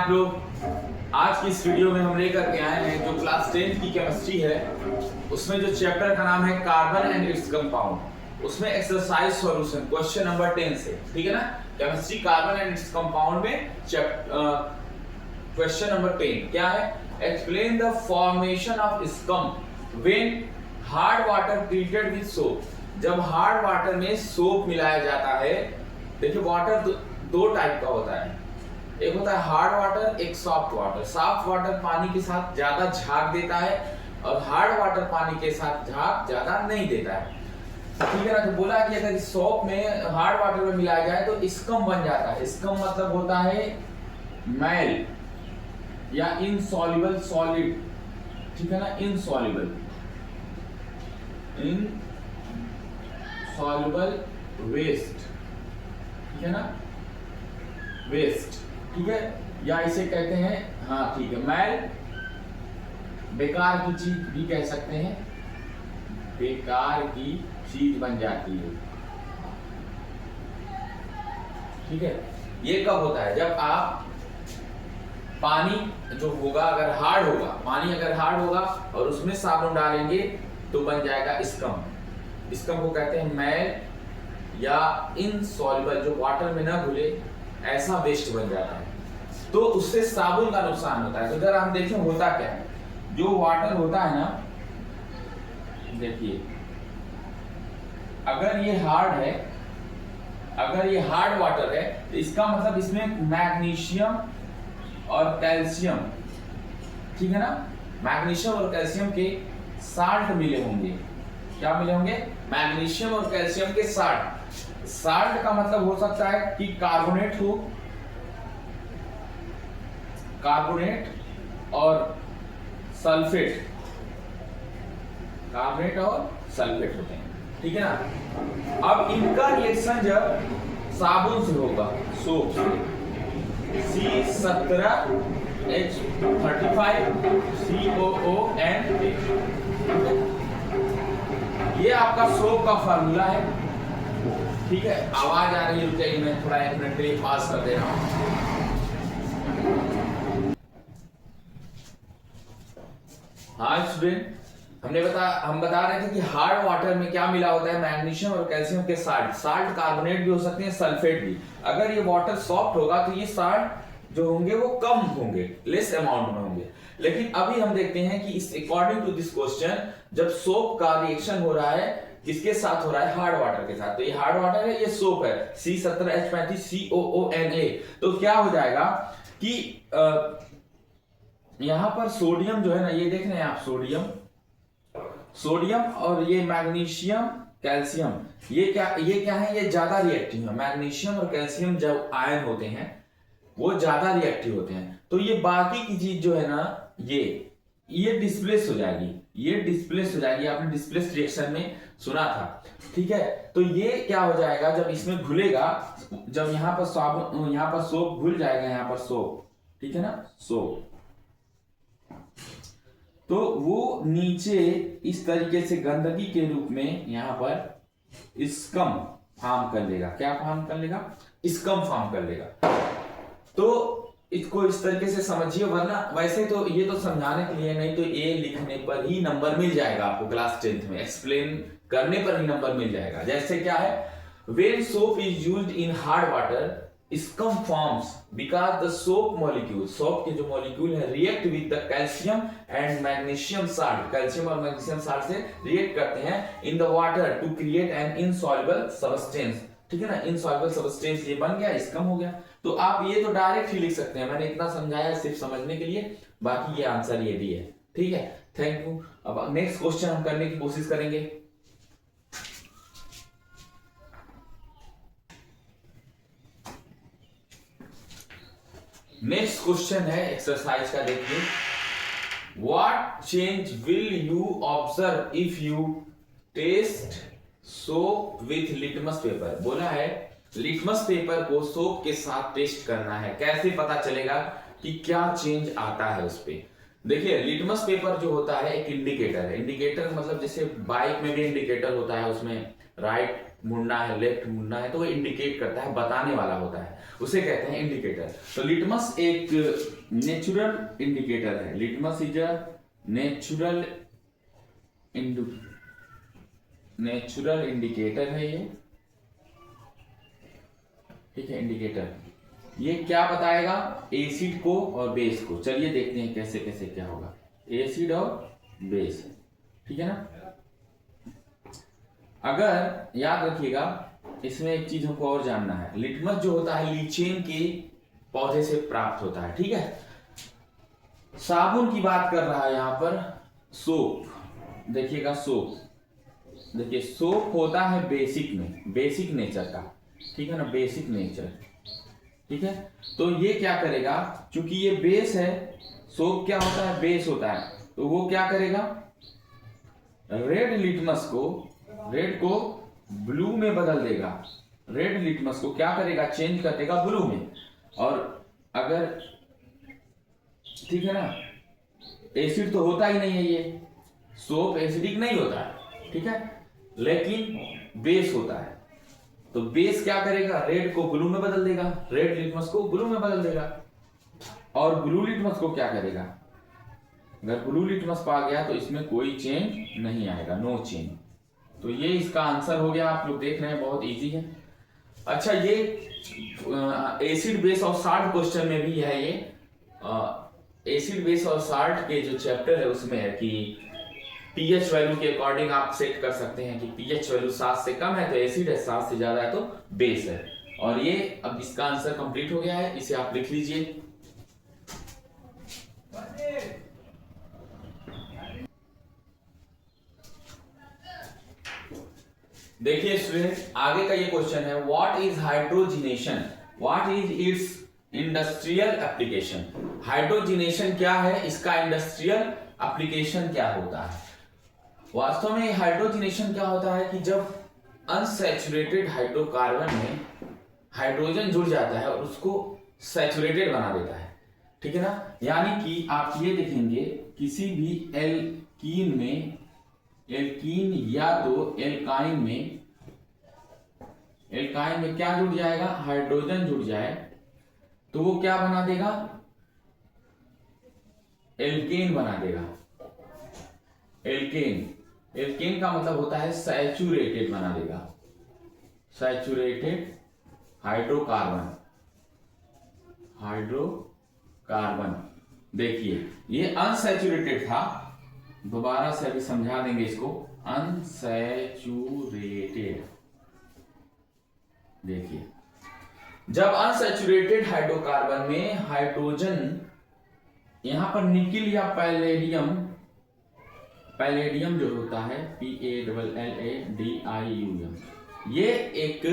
आप लोग। आज की इस वीडियो में हम लेकर के आए हैं जो क्लास 10 की केमिस्ट्री है, उसमें जो चैप्टर का नाम है कार्बन एंड इट्स कंपाउंड, उसमें एक्सरसाइज सॉल्यूशन क्वेश्चन नंबर 10 से, ठीक है ना। Chemistry carbon and its compound में क्वेश्चन नंबर 10 क्या है? Explain the formation of scum when hard water treated with soap. जब हार्ड वाटर में सोप मिलाया जाता है, देखिए वाटर दो टाइप का होता है, एक होता है हार्ड वाटर, एक सॉफ्ट वाटर। सॉफ्ट वाटर पानी के साथ ज्यादा झाग देता है और हार्ड वाटर पानी के साथ झाग ज्यादा नहीं देता है, ठीक है ना। तो बोला कि अगर सोप में हार्ड वाटर में मिलाया जाए तो स्कम बन जाता है। स्कम मतलब होता है मैल या इनसॉल्युबल सॉलिड, ठीक है ना। इनसॉल्युबल वेस्ट, ठीक है ना, वेस्ट, ठीक है, या इसे कहते हैं, हाँ ठीक है, मैल, बेकार की चीज भी कह सकते हैं, बेकार की चीज बन जाती है, ठीक है। ये कब होता है? जब आप पानी जो होगा अगर हार्ड होगा, पानी अगर हार्ड होगा और उसमें साबुन डालेंगे तो बन जाएगा स्कम। स्कम को कहते हैं मैल या इनसॉल्युबल, जो वाटर में ना घुले ऐसा वेस्ट बन जाता है, तो उससे साबुन का नुकसान होता है। तो अगर हम देखें होता क्या है, जो वाटर होता है ना, देखिए अगर ये हार्ड है, अगर ये हार्ड वाटर है तो इसका मतलब इसमें मैग्नीशियम और कैल्शियम, ठीक है ना, मैग्नीशियम और कैल्शियम के साल्ट मिले होंगे। क्या मिले होंगे? मैग्नीशियम और कैल्शियम के साल्ट। साल्ट का मतलब हो सकता है कि कार्बोनेट हो, कार्बोनेट और सल्फेट, कार्बोनेट और सल्फेट होते हैं, ठीक है ना। अब इनका रिएक्शन जब साबुन से होगा, सोप से, C17H35 COON, ये आपका सोप का फार्मूला है, ठीक है। आवाज आ रही है, रुकिए मैं थोड़ा 1 मिनट के लिए पास कर दे रहा हूं। हाँ स्टूडेंट, हम बता रहे थे कि हार्ड वाटर में क्या मिला होता है? मैग्नीशियम और कैल्शियम के साल्ट। साल्ट कार्बोनेट भी हो सकते हैं, सल्फेट भी। अगर ये वाटर सॉफ्ट होगा तो ये साल्ट जो होंगे वो कम होंगे, लेस अमाउंट में होंगे। लेकिन अभी हम देखते हैं कि इस अकॉर्डिंग टू दिस क्वेश्चन, जब सोप का रिएक्शन हो रहा है किसके साथ हो रहा है? हार्ड वाटर के साथ। तो ये हार्ड वाटर है, ये सोप है, C17H35 COONA। तो क्या हो जाएगा कि यहां पर सोडियम जो है ना, ये देख रहे हैं आप, सोडियम और ये मैग्नीशियम कैल्शियम, ये क्या है? ये ज्यादा रिएक्टिव है। मैग्नीशियम और कैल्शियम जब आयन होते हैं वो ज्यादा रिएक्टिव होते हैं, तो ये बाकी की चीज जो है ना, ये डिस्प्लेस हो जाएगी, ये डिस्प्लेस हो जाएगी। आपने डिस्प्लेस रिएक्शन में सुना था, ठीक है। तो ये क्या हो जाएगा जब इसमें घुलेगा, जब यहाँ पर साबुन, यहाँ पर सोप घुल जाएगा, यहाँ पर सोप, ठीक है ना, सोप, तो वो नीचे इस तरीके से गंदगी के रूप में यहाँ पर स्कम फॉर्म कर लेगा। क्या फॉर्म कर लेगा? स्कम फॉर्म कर लेगा। तो इसको इस तरीके से समझिए, वरना वैसे तो ये तो समझाने के लिए, नहीं तो ये लिखने पर ही नंबर मिल जाएगा आपको क्लास 10th में, एक्सप्लेन करने पर ही नंबर मिल जाएगा। जैसे क्या है? When soap is used in hard water scum forms because the soap molecule, soap के जो मॉलिक्यूल है, react with the calcium and magnesium salt, calcium और मैग्नीशियम साल्ट से रिएक्ट करते हैं in the water to create an insoluble substance, ठीक है ना। इनसॉल्युबल सब्सटेंस ये बन गया, स्कम हो गया। तो आप ये तो डायरेक्ट ही लिख सकते हैं, मैंने इतना समझाया सिर्फ समझने के लिए, बाकी ये आंसर ये भी है, ठीक है। Thank you. अब नेक्स्ट क्वेश्चन हम करने की कोशिश करेंगे। नेक्स्ट क्वेश्चन है एक्सरसाइज का, देखिए। What change will you observe if you test soap with litmus paper. बोला है लिटमस पेपर को सोप के साथ टेस्ट करना है, कैसे पता चलेगा कि क्या चेंज आता है उस पे? देखिए लिटमस पेपर जो होता है एक इंडिकेटर है। इंडिकेटर मतलब जैसे बाइक में भी इंडिकेटर होता है, उसमें राइट मुड़ना है, लेफ्ट मुड़ना है, तो वो इंडिकेट करता है, बताने वाला होता है, उसे कहते हैं इंडिकेटर। तो लिटमस एक नेचुरल इंडिकेटर है। Litmus is a natural indicator है ये, ठीक है, इंडिकेटर। ये क्या बताएगा? एसिड को और बेस को। चलिए देखते हैं कैसे कैसे क्या होगा, एसिड और बेस, ठीक है ना। अगर याद रखिएगा, इसमें एक चीज हमको और जानना है, लिटमस जो होता है लीचेन के पौधे से प्राप्त होता है, ठीक है। साबुन की बात कर रहा है यहां पर, सोप, देखिएगा सोप, देखिए सोप होता है बेसिक में, बेसिक नेचर का, ठीक है ना, बेसिक नेचर, ठीक है। तो ये क्या करेगा, क्योंकि ये बेस है, सोप क्या होता है? बेस होता है, तो वो क्या करेगा? रेड लिटमस को, रेड को ब्लू में बदल देगा, रेड लिटमस को क्या करेगा? चेंज कर देगा ब्लू में। और अगर, ठीक है ना, एसिड तो होता ही नहीं है, ये सोप एसिडिक नहीं होता है, ठीक है, लेकिन बेस होता है। तो बेस क्या करेगा? रेड को ब्लू में बदल देगा, रेड लिटमस को ब्लू में बदल देगा। और ब्लू लिटमस को क्या करेगा? अगर ब्लू लिटमस पा गया तो इसमें कोई चेंज नहीं आएगा, नो चेंज। तो ये इसका आंसर हो गया, आप लोग देख रहे हैं, बहुत इजी है। अच्छा, ये एसिड बेस और साल्ट क्वेश्चन में भी है, ये एसिड बेस और साल्ट के जो चैप्टर है उसमें है कि पीएच वैल्यू के अकॉर्डिंग आप सेट कर सकते हैं कि पीएच वैल्यू 7 से कम है तो एसिड है, 7 से ज्यादा है तो बेस है। और ये अब इसका आंसर कंप्लीट हो गया है, इसे आप लिख लीजिए। देखिए स्टूडेंट, आगे का ये क्वेश्चन है, what is hydrogenation, what is it's industrial application. Hydrogenation क्या है, इसका इंडस्ट्रियल एप्लीकेशन क्या होता है। वास्तव में हाइड्रोजिनेशन क्या होता है कि जब अनसैचुरेटेड हाइड्रोकार्बन में हाइड्रोजन जुड़ जाता है और उसको सैचुरेटेड बना देता है, ठीक है ना। यानी कि आप ये देखेंगे, किसी भी एल्कीन में, एल्कीन या तो एल्काइन में क्या जुड़ जाएगा? हाइड्रोजन जुड़ जाए तो वो क्या बना देगा? एल्केन बना देगा। एल्केन, एल्केन का मतलब होता है सैचुरेटेड बना देगा, सैचुरेटेड हाइड्रोकार्बन, हाइड्रोकार्बन। देखिए ये अनसैचुरेटेड था, दोबारा से अभी समझा देंगे इसको, अनसैचुरेटेड। देखिए जब अनसैचुरेटेड हाइड्रोकार्बन में हाइड्रोजन, यहां पर निकिल या पैलेडियम, पैलेडियम जो होता है PALLADIUM, ये एक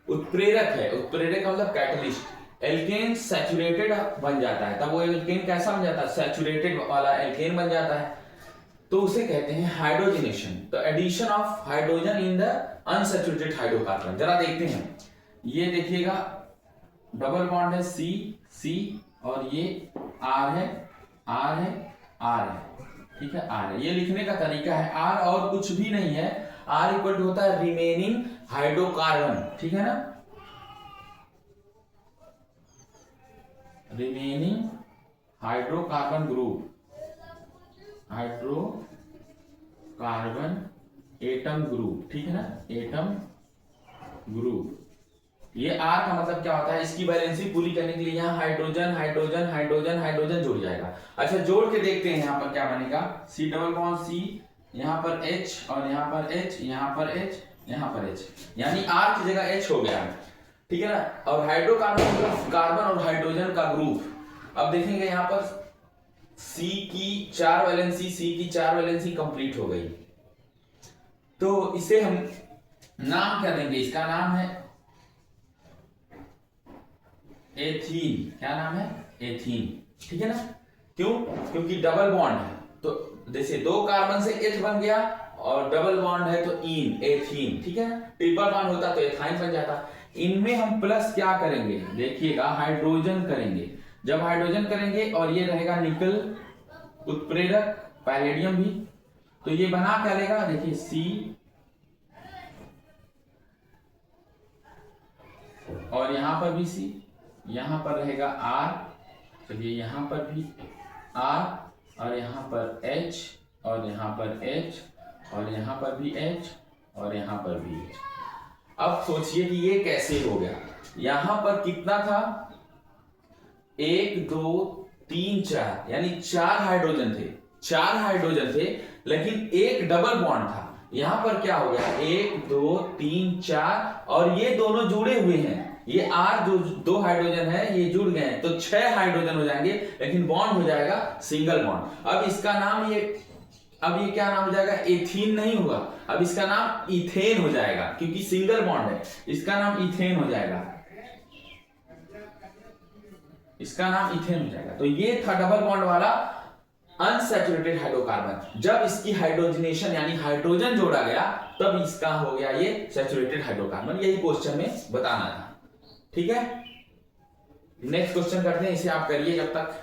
उत्प्रेरक है, उत्प्रेरक का मतलब कैटलिस्ट। एल्केन सैचुरेटेड बन जाता है, तब वो एल्केन कैसा बन जाता है? सैचुरेटेड वाला एल्केन बन जाता है, तो उसे कहते हैं हाइड्रोजनेशन। तो addition of hydrogen in the unsaturated hydrocarbon. जरा देखते हैं, ये देखिएगा डबल बॉन्ड है C C और ये R है, R है, R है, ठीक है, R है। ये लिखने का तरीका है, R और कुछ भी नहीं है, R इक्वल टू होता है रिमेनिंग हाइड्रोकार्बन, ठीक है ना, remaining hydrocarbon group, hydrocarbon atom group, ठीक है ना, एटम ग्रुप। ये R का मतलब क्या होता है? इसकी वैलेंसी पूरी करने के लिए यहाँ हाइड्रोजन हाइड्रोजन हाइड्रोजन हाइड्रोजन जुड़ जाएगा। अच्छा जोड़ के देखते हैं यहाँ पर क्या बनेगा, C डबल बॉन्ड C, यहाँ पर H और यहाँ पर H, यहाँ पर H, यहाँ पर H, यानी R की जगह H हो गया, ठीक है ना। और हाइड्रोकार्बन मतलब कार्बन और हाइड्रोजन का ग्रुप। अब देखेंगे यहाँ पर C की 4 वैलेंसी कंप्लीट हो गई, तो इसे हम नाम क्या देंगे? इसका नाम है एथीन। क्या नाम है? एथीन, ठीक है ना। क्यों? क्योंकि डबल बॉन्ड है, तो जैसे 2 कार्बन से एथ बन गया और डबल बॉन्ड है तो इन, एथीन, ठीक है ना। ट्रिपल बॉन्ड होता तो एथाइन बन जाता। इनमें हम प्लस क्या करेंगे? देखिएगा हाइड्रोजन करेंगे। जब हाइड्रोजन करेंगे और ये रहेगा निकल उत्प्रेरक, पैलेडियम भी, तो ये बना क्या लेगा? देखिए C और यहाँ पर भी C, यहाँ पर रहेगा R, चलिए यहाँ पर भी R, और यहाँ पर H, और यहाँ पर H, और यहाँ पर भी H, और यहाँ पर भी H। अब सोचिए कि ये कैसे हो गया। यहाँ पर कितना था, 1 2 3 4, यानी 4 हाइड्रोजन थे, 4 हाइड्रोजन थे, लेकिन एक डबल बॉन्ड था। यहां पर क्या हो गया, 1 2 3 4, और ये दोनों जुड़े हुए हैं, ये R जो 2 हाइड्रोजन है ये जुड़ गए हैं, तो 6 हाइड्रोजन हो जाएंगे, लेकिन बॉन्ड हो जाएगा सिंगल बॉन्ड। अब इसका नाम अब ये क्या नाम हो जाएगा, एथीन नहीं होगा, अब इसका नाम इथेन हो जाएगा, क्योंकि सिंगल बॉन्ड है, इसका नाम इथेन हो जाएगा, इसका नाम इथेन हो जाएगा। तो ये था डबल बॉन्ड वाला अनसैचुरेटेड हाइड्रोकार्बन। जब इसकी हाइड्रोजनेशन यानी हाइड्रोजन जोड़ा गया, तब इसका हो गया ये सैचुरेटेड हाइड्रोकार्बन। यही क्वेश्चन में बताना था, ठीक है। नेक्स्ट क्वेश्चन करते हैं, इसे आप करिए जब तक।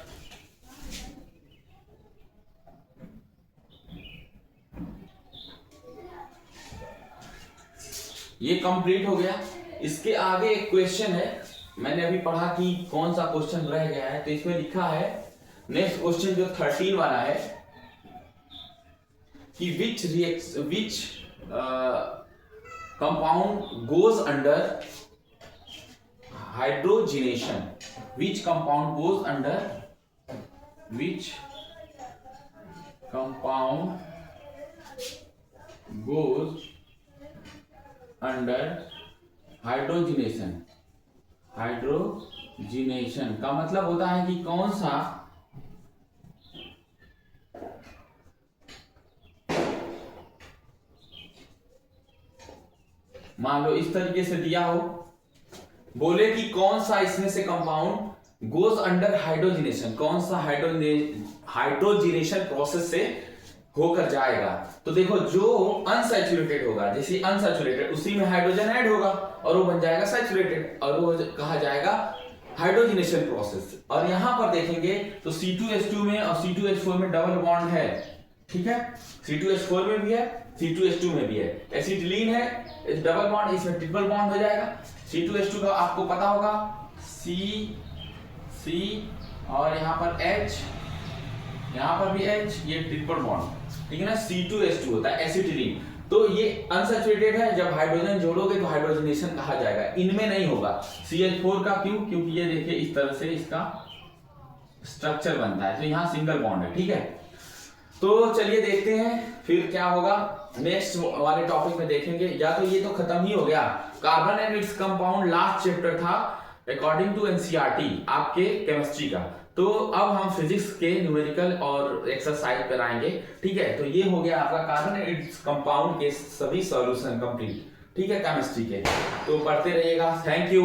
ये कंप्लीट हो गया। इसके आगे एक क्वेश्चन है, मैंने अभी पढ़ा कि कौन सा क्वेश्चन रह गया है, तो इसमें लिखा है नेक्स्ट क्वेश्चन जो 13 वाला है कि which compound goes under hydrogenation, which compound goes under hydrogenation. Hydrogenation का मतलब होता है कि कौन सा मान लो इस तरीके से दिया हो, बोले कि कौन सा इसमें से कंपाउंड गोज अंडर हाइड्रोजिनेशन, कौन सा हाइड्रोजिनेशन प्रोसेस से होकर जाएगा। तो देखो जो अनसैचुरेटेड होगा, जैसे अनसैचुरेटेड उसी में हाइड्रोजन ऐड होगा और वो बन जाएगा सैचुरेटेड, और वो कहा जाएगा हाइड्रोजिनेशन प्रोसेस। और यहां पर देखेंगे तो C2H2 में और C2H4 में डबल बॉन्ड है, ठीक है, C2H4 में भी है, C2H2 में भी है। एसिटिलीन है, डबल बॉन्ड, इसमें ट्रिपल बॉन्ड हो जाएगा। C2H2 का आपको पता होगा, C और यहाँ पर H, यहाँ पर भी H, ये ट्रिपल बॉन्ड, ठीक है ना। C2H2 होता है एसिटिलीन। तो ये अनसैचुरेटेड है, जब हाइड्रोजन जोड़ोगे तो हाइड्रोजनेशन कहा जाएगा, इनमें नहीं होगा। CH4 का क्यों, क्योंकि ये देखिए इस तरह से इसका स्ट्रक्चर बनता है, तो यहाँ सिंगल बॉन्ड है, ठीक है। तो चलिए देखते हैं फिर क्या होगा, नेक्स्ट वाले टॉपिक में देखेंगे। या तो ये तो खत्म ही हो गया, carbon and its compound last chapter था अकॉर्डिंग टू NCERT आपके केमिस्ट्री का। तो अब हम फिजिक्स के न्यूमेरिकल और एक्सरसाइज पर आएंगे, ठीक है। तो ये हो गया आपका कार्बन एंड इट्स कंपाउंड के सभी सॉल्यूशन कंप्लीट, ठीक है, केमिस्ट्री के। तो पढ़ते रहिएगा, थैंक यू।